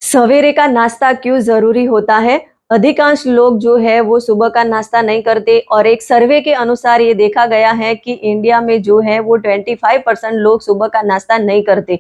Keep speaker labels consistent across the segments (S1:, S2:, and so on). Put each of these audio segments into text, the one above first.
S1: सवेरे का नाश्ता क्यों ज़रूरी होता है? अधिकांश लोग जो है वो सुबह का नाश्ता नहीं करते और एक सर्वे के अनुसार ये देखा गया है कि इंडिया में जो है वो 25% लोग सुबह का नाश्ता नहीं करते।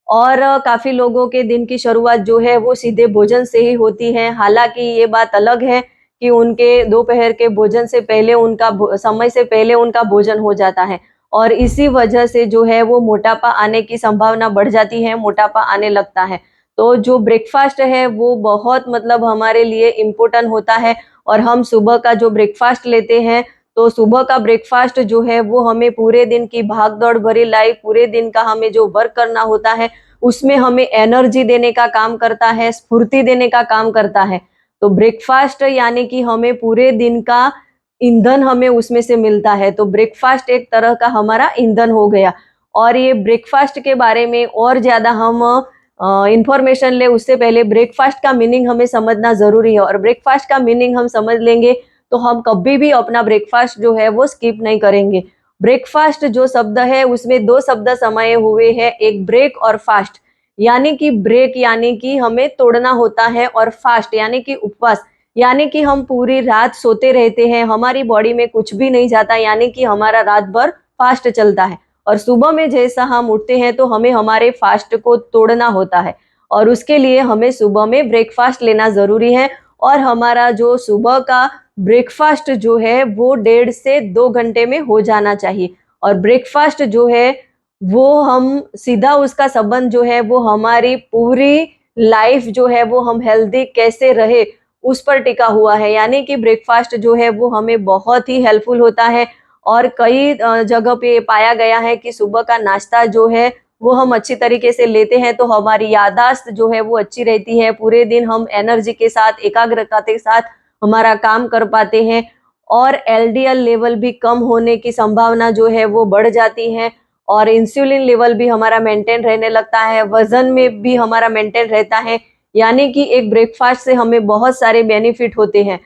S1: और काफ़ी लोगों के दिन की शुरुआत जो है वो सीधे भोजन से ही होती है। हालाँकि ये बात अलग है कि उनके दोपहर के भोजन से पहले उनका समय से पहले उनका भोजन हो जाता है और इसी वजह से जो है वो मोटापा आने की संभावना बढ़ जाती है, मोटापा आने लगता है। तो जो ब्रेकफ़ास्ट है वो बहुत मतलब हमारे लिए इम्पोर्टेंट होता है और हम सुबह का जो ब्रेकफ़ास्ट लेते हैं, तो सुबह का ब्रेकफ़ास्ट जो है वो हमें पूरे दिन की भाग-दौड़ भरी लाइफ़, पूरे दिन का हमें जो वर्क करना होता है, उसमें हमें एनर्जी देने का काम करता है, स्फूर्ति देने का काम करता है। तो ब्रेकफ़ास्ट यानी कि हमें पूरे दिन का ईंधन हमें उसमें से मिलता है, तो ब्रेकफ़ास्ट एक तरह का हमारा ईंधन हो गया। और ये ब्रेकफ़ास्ट के बारे में और ज़्यादा हम इन्फॉर्मेशन लें उससे पहले ब्रेकफ़ास्ट का मीनिंग हमें समझना ज़रूरी है और ब्रेकफ़ास्ट का मीनिंग हम समझ लेंगे, तो हम कभी भी अपना ब्रेकफ़ास्ट जो है वो स्किप नहीं करेंगे। ब्रेकफ़ास्ट जो शब्द है उसमें 2 शब्द समाये हुए हैं, एक ब्रेक और फ़ास्ट। यानी कि ब्रेक यानी कि हमें तोड़ना होता है और फ़ास्ट यानी कि उपवास, यानी कि हम पूरी रात सोते रहते हैं, हमारी बॉडी में कुछ भी नहीं जाता यानी कि हमारा रात भर फ़ास्ट चलता है। और सुबह में जैसा हम उठते हैं तो हमें हमारे फ़ास्ट को तोड़ना होता है और उसके लिए हमें सुबह में ब्रेकफ़ास्ट लेना ज़रूरी है और हमारा जो सुबह का ब्रेकफ़ास्ट जो है वो 1.5 से 2 घंटे में हो जाना चाहिए और ब्रेकफ़ास्ट जो है वो हम सीधा उसका संबंध जो है वो हमारी पूरी लाइफ़ जो है वो हम हेल्दी कैसे रहे उस पर टिका हुआ है। यानी कि ब्रेकफ़ास्ट जो है वो हमें बहुत ही हेल्पफुल होता है और कई जगह पे पाया गया है कि सुबह का नाश्ता जो है वो हम अच्छी तरीके से लेते हैं तो हमारी याददाश्त जो है वो अच्छी रहती है। पूरे दिन हम एनर्जी के साथ, एकाग्रता के साथ हमारा काम कर पाते हैं और एलडीएल लेवल भी कम होने की संभावना जो है वो बढ़ जाती है और इंसुलिन लेवल भी हमारा मेंटेन रहने लगता है, वज़न में भी हमारा मेंटेन रहता है। यानी कि एक ब्रेकफ़ास्ट से हमें बहुत सारे बेनिफिट होते हैं।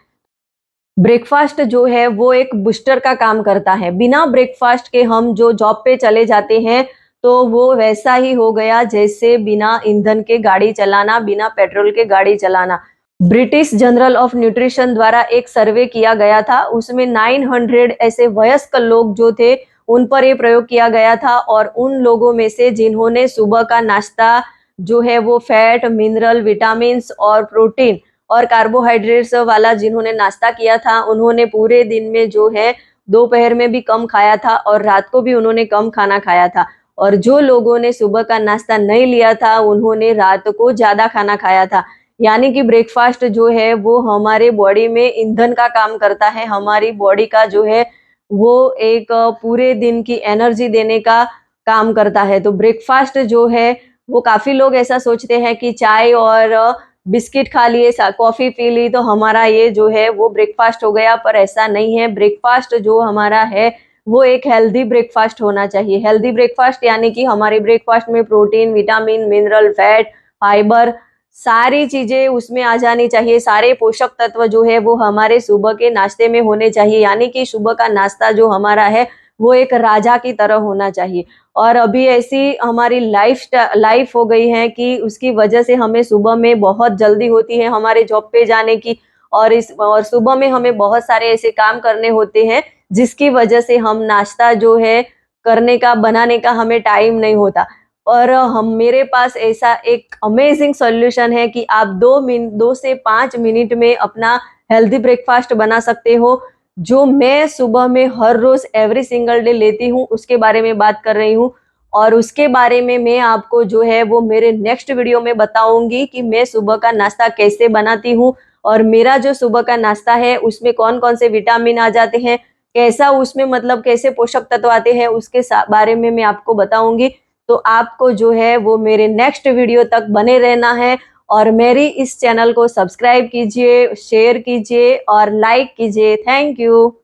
S1: ब्रेकफ़ास्ट जो है वो एक बूस्टर का काम करता है। बिना ब्रेकफ़ास्ट के हम जो जॉब पे चले जाते हैं, तो वो वैसा ही हो गया जैसे बिना ईंधन के गाड़ी चलाना, बिना पेट्रोल के गाड़ी चलाना। ब्रिटिश जर्नल ऑफ न्यूट्रिशन द्वारा एक सर्वे किया गया था, उसमें 900 ऐसे वयस्क लोग जो थे, उन पर ये प्रयोग किया गया था और उन लोगों में से जिन्होंने सुबह का नाश्ता जो है वो फैट, मिनरल, विटामिन्स और प्रोटीन और कार्बोहाइड्रेट्स वाला जिन्होंने नाश्ता किया था, उन्होंने पूरे दिन में जो है दोपहर में भी कम खाया था और रात को भी उन्होंने कम खाना खाया था। और जो लोगों ने सुबह का नाश्ता नहीं लिया था, उन्होंने रात को ज़्यादा खाना खाया था। यानी कि ब्रेकफ़ास्ट जो है वो हमारे बॉडी में ईंधन का काम करता है, हमारी बॉडी का जो है वो एक पूरे दिन की एनर्जी देने का काम करता है। तो ब्रेकफ़ास्ट जो है वो काफ़ी लोग ऐसा सोचते हैं कि चाय और बिस्किट खा लिए, कॉफ़ी पी ली तो हमारा ये जो है वो ब्रेकफ़ास्ट हो गया, पर ऐसा नहीं है। ब्रेकफ़ास्ट जो हमारा है वो एक हेल्दी ब्रेकफ़ास्ट होना चाहिए। हेल्दी ब्रेकफ़ास्ट यानी कि हमारे ब्रेकफ़ास्ट में protein, vitamin, mineral, fat, fibre सारी चीज़ें उसमें आ जानी चाहिए। सारे पोषक तत्व जो है वो हमारे सुबह के नाश्ते में होने चाहिए। यानी कि सुबह का नाश्ता जो हमारा है वो एक राजा की तरह होना चाहिए। और अभी ऐसी हमारी लाइफ हो गई है कि उसकी वजह से हमें सुबह में बहुत जल्दी होती है हमारे जॉब पे जाने की और सुबह में हमें बहुत सारे ऐसे काम करने होते हैं जिसकी वजह से हम नाश्ता जो है करने का बनाने का हमें टाइम नहीं होता। और हम मेरे पास ऐसा एक अमेजिंग सॉल्यूशन है कि आप 2 से 5 मिनट में अपना हेल्दी ब्रेकफास्ट बना सकते हो, जो मैं सुबह में हर रोज़ एवरी सिंगल डे लेती हूँ, उसके बारे में बात कर रही हूँ। और उसके बारे में मैं आपको जो है वो मेरे नेक्स्ट वीडियो में बताऊँगी कि मैं सुबह का नाश्ता कैसे बनाती हूँ और मेरा जो सुबह का नाश्ता है उसमें कौन-कौन से विटामिन आ जाते हैं, कैसा उसमें मतलब कैसे पोषक तत्व आते हैं उसके बारे में मैं आपको बताऊँगी। तो आपको जो है वो मेरे नेक्स्ट वीडियो तक बने रहना है और मेरी इस चैनल को सब्सक्राइब कीजिए, शेयर कीजिए और लाइक कीजिए। Thank you.